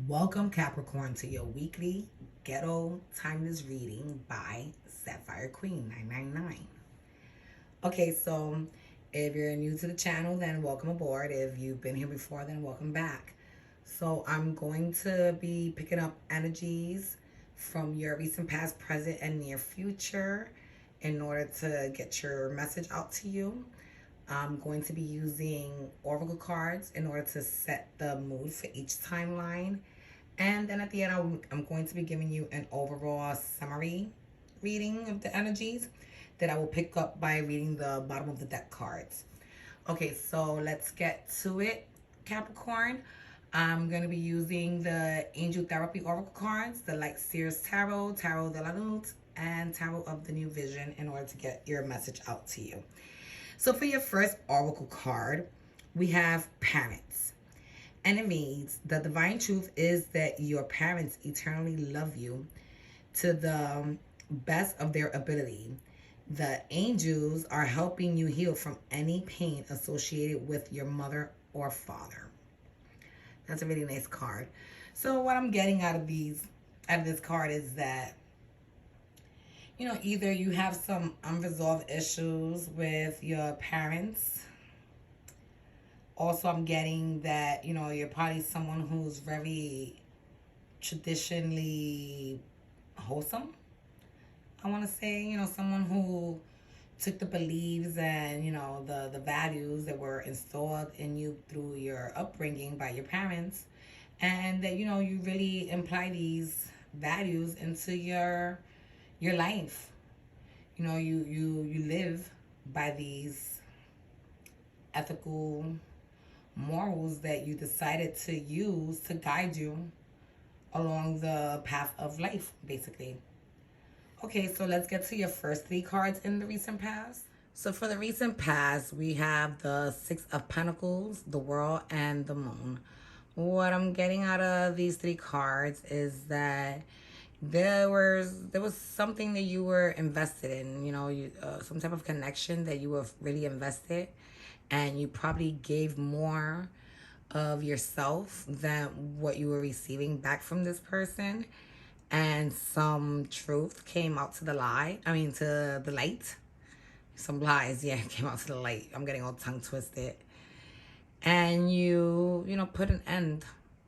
Welcome, Capricorn, to your weekly Ghetto Timeless reading by Sapphire Queen 999. Okay, so if you're new to the channel, then welcome aboard. If you've been here before, then welcome back. So I'm going to be picking up energies from your recent past, present, and near future in order to get your message out to you. I'm going to be using oracle cards in order to set the mood for each timeline. And then at the end, I'm going to be giving you an overall summary reading of the energies that I will pick up by reading the bottom of the deck cards. Okay, so let's get to it, Capricorn. I'm going to be using the Angel Therapy Oracle cards, the Light Seers Tarot, Tarot de la Lune, and Tarot of the New Vision in order to get your message out to you. So for your first Oracle card, we have Parents. And it means the divine truth is that your parents eternally love you to the best of their ability. The angels are helping you heal from any pain associated with your mother or father. That's a really nice card. So what I'm getting out of this card is that either you have some unresolved issues with your parents. Also, I'm getting that, you're probably someone who's very traditionally wholesome. I want to say, someone who took the beliefs and, the values that were installed in you through your upbringing by your parents. And that, you really imply these values into your life. You live by these ethical morals that you decided to use to guide you along the path of life, basically. Okay, so let's get to your first three cards in the recent past. So for the recent past, we have the Six of Pentacles, the World, and the Moon. What I'm getting out of these three cards is that there was something that you were invested in, some type of connection that you were really invested, and you probably gave more of yourself than what you were receiving back from this person, and some truth came out to the light. Some lies, yeah, came out to the light. I'm getting all tongue twisted. And you put an end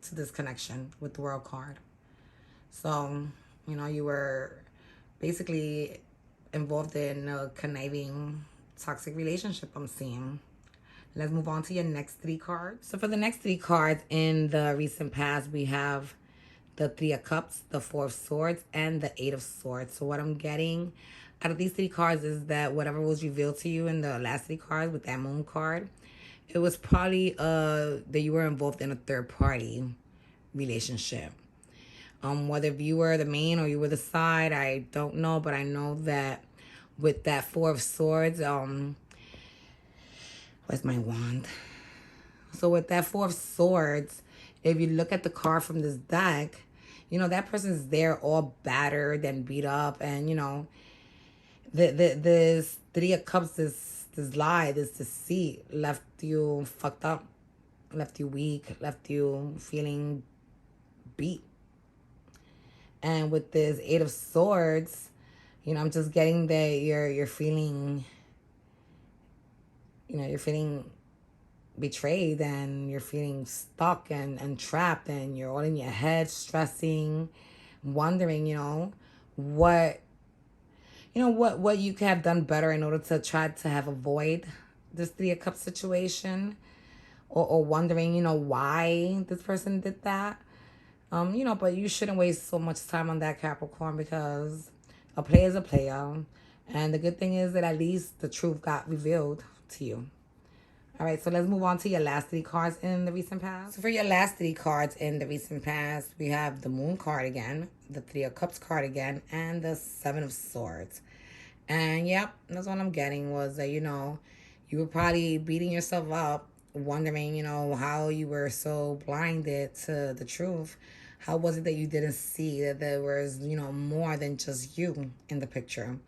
to this connection with the World card. So, you were basically involved in a conniving, toxic relationship, I'm seeing. Let's move on to your next three cards. So for the next three cards in the recent past, we have the Three of Cups, the Four of Swords, and the Eight of Swords. So what I'm getting out of these three cards is that whatever was revealed to you in the last three cards with that Moon card, it was probably that you were involved in a third party relationship. Whether you were the main or you were the side, I don't know, but I know that with that Four of Swords, where's my wand? So with that Four of Swords, if you look at the card from this deck, that person's there all battered and beat up, and this Three of Cups, this lie, this deceit left you fucked up, left you weak, left you feeling beat. And with this Eight of Swords, I'm just getting that you're feeling, you're feeling betrayed, and you're feeling stuck and trapped, and you're all in your head stressing, wondering, what what you could have done better in order to try to have avoid this Three of Cups situation, or wondering, why this person did that. But you shouldn't waste so much time on that, Capricorn, because a player is a player. And the good thing is that at least the truth got revealed to you. All right, so let's move on to your last three cards in the recent past. So for your last three cards in the recent past, we have the Moon card again, the Three of Cups card again, and the Seven of Swords. And yep, that's what I'm getting was that, you were probably beating yourself up, wondering, how you were so blinded to the truth. How was it that you didn't see that there was, more than just you in the picture?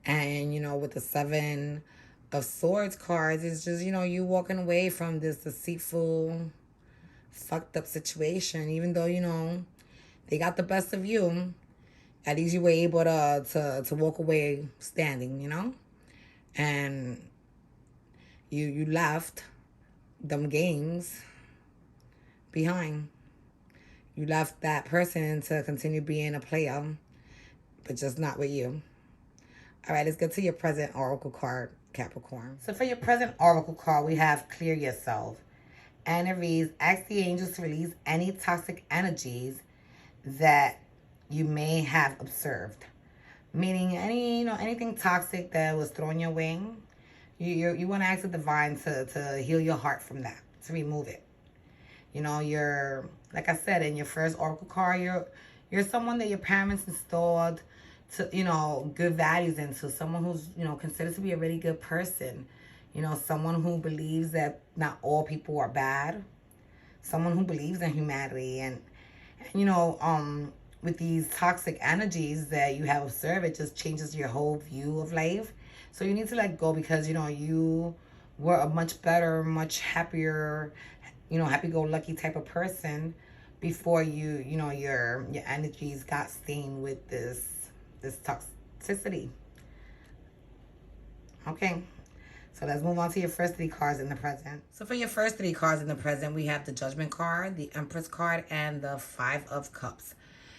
And, with the Seven of Swords cards, it's just, you walking away from this deceitful fucked up situation. Even though, they got the best of you, at least you were able to walk away standing. And you left them games behind. You left that person to continue being a player, but just not with you. All right, let's get to your present oracle card, Capricorn. So for your present oracle card, we have Clear Yourself. And it reads, ask the angels to release any toxic energies that you may have observed. Meaning anything toxic that was thrown your way, you want to ask the divine to heal your heart from that, to remove it. You're, like I said, in your first oracle card, you're someone that your parents installed to, good values into. Someone who's, considered to be a really good person. Someone who believes that not all people are bad. Someone who believes in humanity. And with these toxic energies that you have observed, it just changes your whole view of life. So you need to let go because, you were a much better, much happier, happy-go-lucky type of person before your energies got stained with this toxicity. Okay. So let's move on to your first 3 cards in the present. So for your first 3 cards in the present, we have the Judgment card, the Empress card, and the 5 of Cups.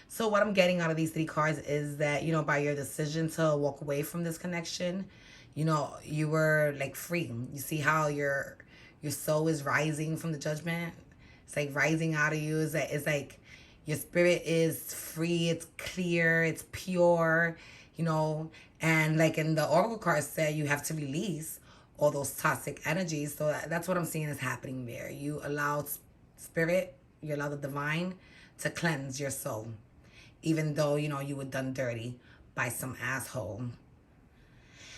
So what I'm getting out of these 3 cards is that, by your decision to walk away from this connection, you were like free. You see how your soul is rising from the Judgment? It's like rising out of you. It's like your spirit is free, it's clear, it's pure, and like in the Oracle card said, you have to release all those toxic energies. So that's what I'm seeing is happening there. You allow spirit, you allow the divine to cleanse your soul, even though, you were done dirty by some asshole.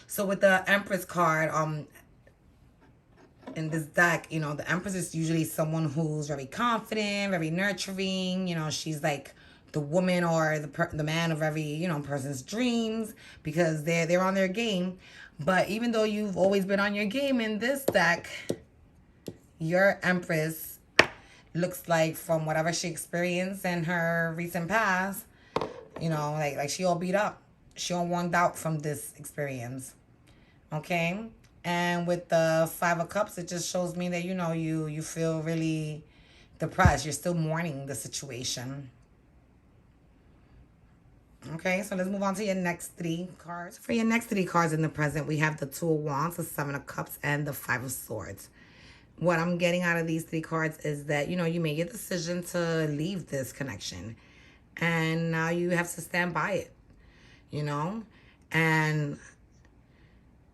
So with the Empress card, in this deck, the Empress is usually someone who's very confident, very nurturing. She's like the woman or the man of every, person's dreams because they're on their game. But even though you've always been on your game in this deck, your Empress looks like, from whatever she experienced in her recent past, like she all beat up. She all worn out from this experience. Okay? And with the 5 of Cups, it just shows me that, you feel really depressed. You're still mourning the situation. Okay, so let's move on to your next 3 cards. For your next 3 cards in the present, we have the 2 of Wands, the 7 of Cups, and the 5 of Swords. What I'm getting out of these 3 cards is that, you made your decision to leave this connection. And now you have to stand by it, And,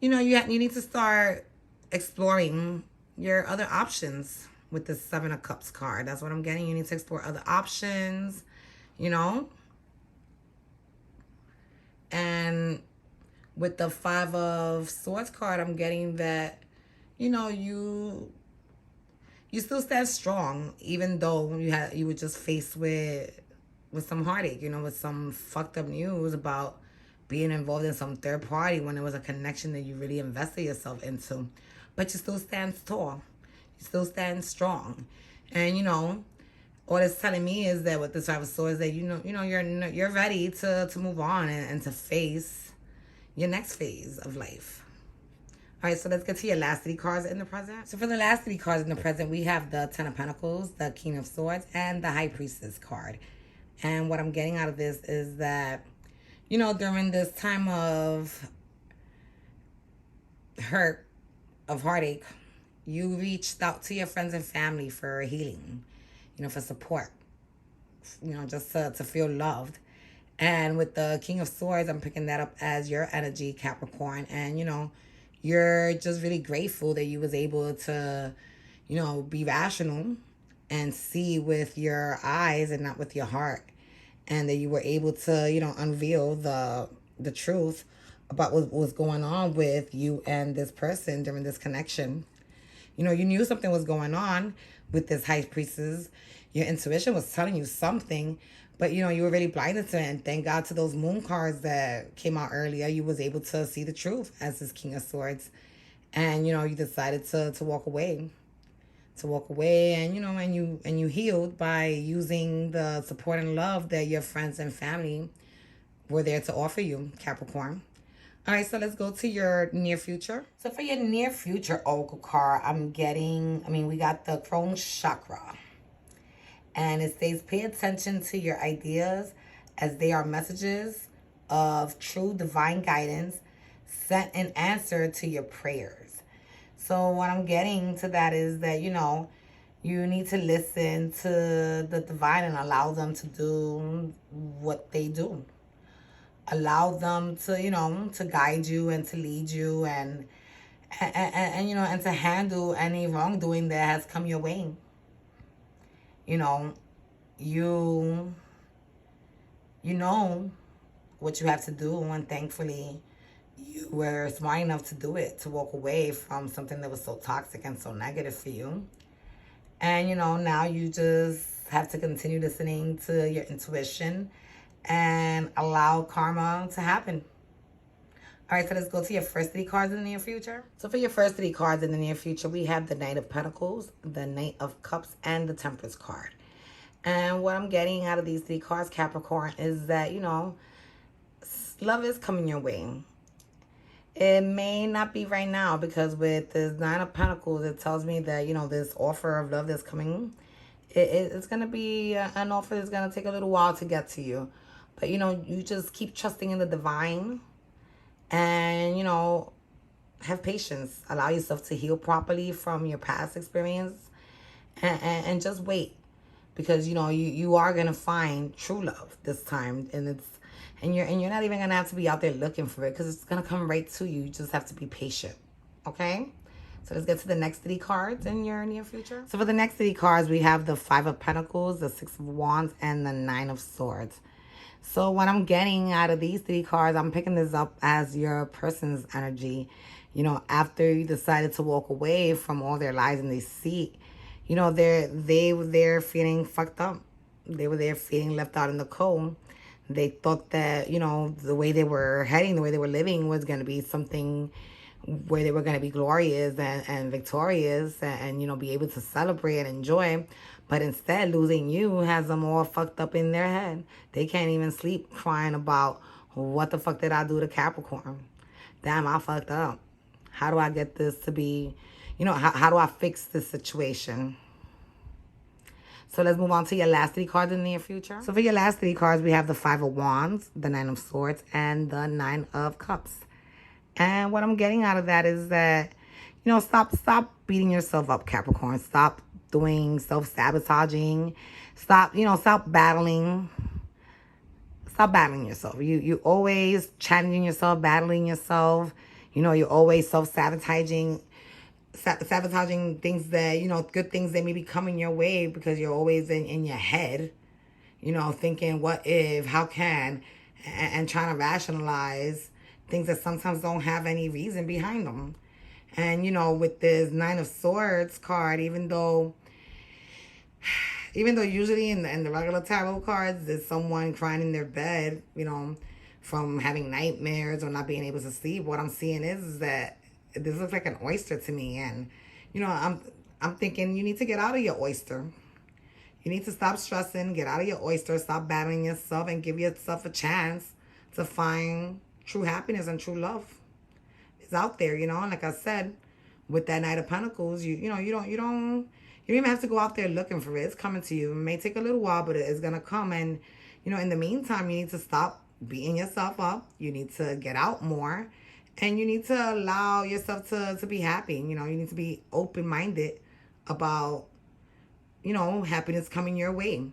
you need to start exploring your other options with the 7 of Cups card. That's what I'm getting. You need to explore other options, And with the 5 of Swords card, I'm getting that, you still stand strong, even though you were just faced with some heartache, with some fucked up news about being involved in some third party when it was a connection that you really invested yourself into. But you still stand tall. You still stand strong. And, all it's telling me is that with this 5 of Swords, that you're ready to move on and to face your next phase of life. All right, so let's get to your last 3 cards in the present. So for the last 3 cards in the present, we have the 10 of Pentacles, the King of Swords, and the High Priestess card. And what I'm getting out of this is that, during this time of hurt, of heartache, you reached out to your friends and family for healing, for support, just to feel loved. And with the King of Swords, I'm picking that up as your energy, Capricorn. And, you're just really grateful that you was able to, be rational and see with your eyes and not with your heart. And that you were able to, unveil the truth about what was going on with you and this person during this connection. You knew something was going on with this High Priestess. Your intuition was telling you something, but, you were really blinded to it. And thank God to those moon cards that came out earlier, you was able to see the truth as this King of Swords. And, you decided to walk away, to walk away, and you healed by using the support and love that your friends and family were there to offer you, Capricorn. All right, so let's go to your near future. So for your near future oracle card, we got the Crown Chakra. And it says, pay attention to your ideas as they are messages of true divine guidance sent in answer to your prayers. So what I'm getting to that is that, you need to listen to the divine and allow them to do what they do. Allow them to, to guide you and to lead you and to handle any wrongdoing that has come your way. You know what you have to do, and thankfully you were smart enough to do it, to walk away from something that was so toxic and so negative for you. And now you just have to continue listening to your intuition and allow karma to happen. All right, so let's go to your first 3 cards in the near future. So for your first 3 cards in the near future, we have the Knight of Pentacles, the Knight of Cups, and the Temperance card. And what I'm getting out of these 3 cards, Capricorn, is that, love is coming your way. It may not be right now, because with this 9 of Pentacles, it tells me that, this offer of love that's coming, it's going to be an offer that's going to take a little while to get to you. But, you just keep trusting in the divine and, have patience. Allow yourself to heal properly from your past experience and just wait. Because, you are going to find true love this time. And you're not even going to have to be out there looking for it, because it's going to come right to you. You just have to be patient. Okay? So let's get to the next 3 cards in your near future. So for the next 3 cards, we have the 5 of Pentacles, the 6 of Wands, and the 9 of Swords. So what I'm getting out of these 3 cards, I'm picking this up as your person's energy. After you decided to walk away from all their lies and deceit, they were there feeling fucked up. They were there feeling left out in the cold. They thought that, the way they were heading, the way they were living was going to be something where they were going to be glorious and victorious and, be able to celebrate and enjoy. But instead, losing you has them all fucked up in their head. They can't even sleep crying about, what the fuck did I do to Capricorn? Damn, I fucked up. How do I get this to be, how do I fix this situation? So let's move on to your last 3 cards in the near future. So for your last 3 cards, we have the 5 of Wands, the 9 of Swords, and the 9 of Cups. And what I'm getting out of that is that, stop beating yourself up, Capricorn. Stop doing self-sabotaging. Stop battling. Stop battling yourself. You always challenging yourself, battling yourself. You're always self-sabotaging things that, good things that may be coming your way, because you're always in your head, thinking, what if, how can, and trying to rationalize things that sometimes don't have any reason behind them. And, with this 9 of Swords card, even though usually in the regular tarot cards, there's someone crying in their bed, from having nightmares or not being able to sleep, what I'm seeing is that this looks like an oyster to me. And, I'm thinking you need to get out of your oyster. You need to stop stressing, get out of your oyster, stop battling yourself, and give yourself a chance to find true happiness and true love. It's out there, and like I said, with that Knight of Pentacles, you don't even have to go out there looking for it. It's coming to you. It may take a little while, but it's gonna come. And in the meantime, you need to stop beating yourself up. You need to get out more, and you need to allow yourself to be happy. You need to be open-minded about happiness coming your way.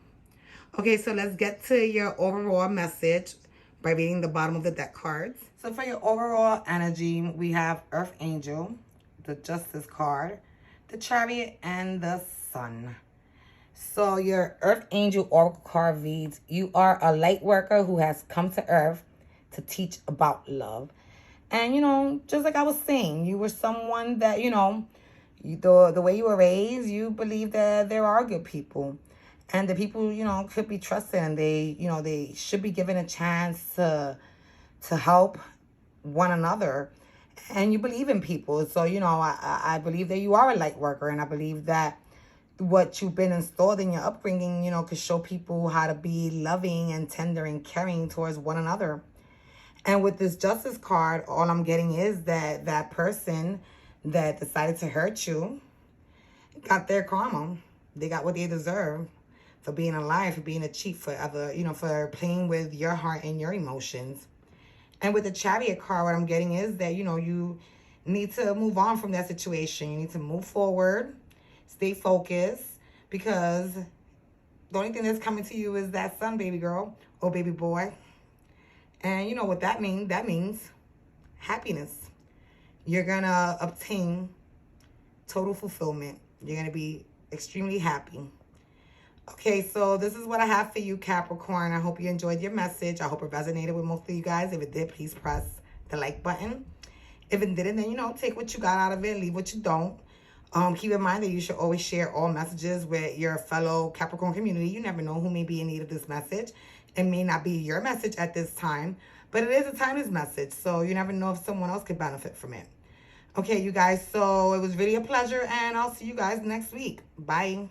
Okay, so let's get to your overall message by reading the bottom of the deck cards. So for your overall energy, we have Earth Angel, the Justice card, the Chariot, and the Sun. So your Earth Angel Oracle card reads, you are a light worker who has come to Earth to teach about love. And, just like I was saying, you were someone that, the way you were raised, you believe that there are good people. And the people, could be trusted, and they should be given a chance to help one another. And you believe in people. So, I believe that you are a light worker, and I believe that, what you've been installed in your upbringing, you know, could show people how to be loving and tender and caring towards one another. And with this Justice card, all I'm getting is that that person that decided to hurt you got their karma. They got what they deserve for being alive, for being a cheat, for other, you know, for playing with your heart and your emotions. And with the Chariot card, what I'm getting is that, you know, you need to move on from that situation. You need to move forward, stay focused, because the only thing that's coming to you is that son, baby girl or baby boy. And you know what that means? That means happiness. You're going to obtain total fulfillment. You're going to be extremely happy. Okay, so this is what I have for you, Capricorn. I hope you enjoyed your message. I hope it resonated with most of you guys. If it did, please press the like button. If it didn't, then, you know, take what you got out of it, leave what you don't. Keep in mind that you should always share all messages with your fellow Capricorn community. You never know who may be in need of this message. It may not be your message at this time, but it is a timeless message. So you never know if someone else could benefit from it. Okay, you guys, so it was really a pleasure, and I'll see you guys next week. Bye.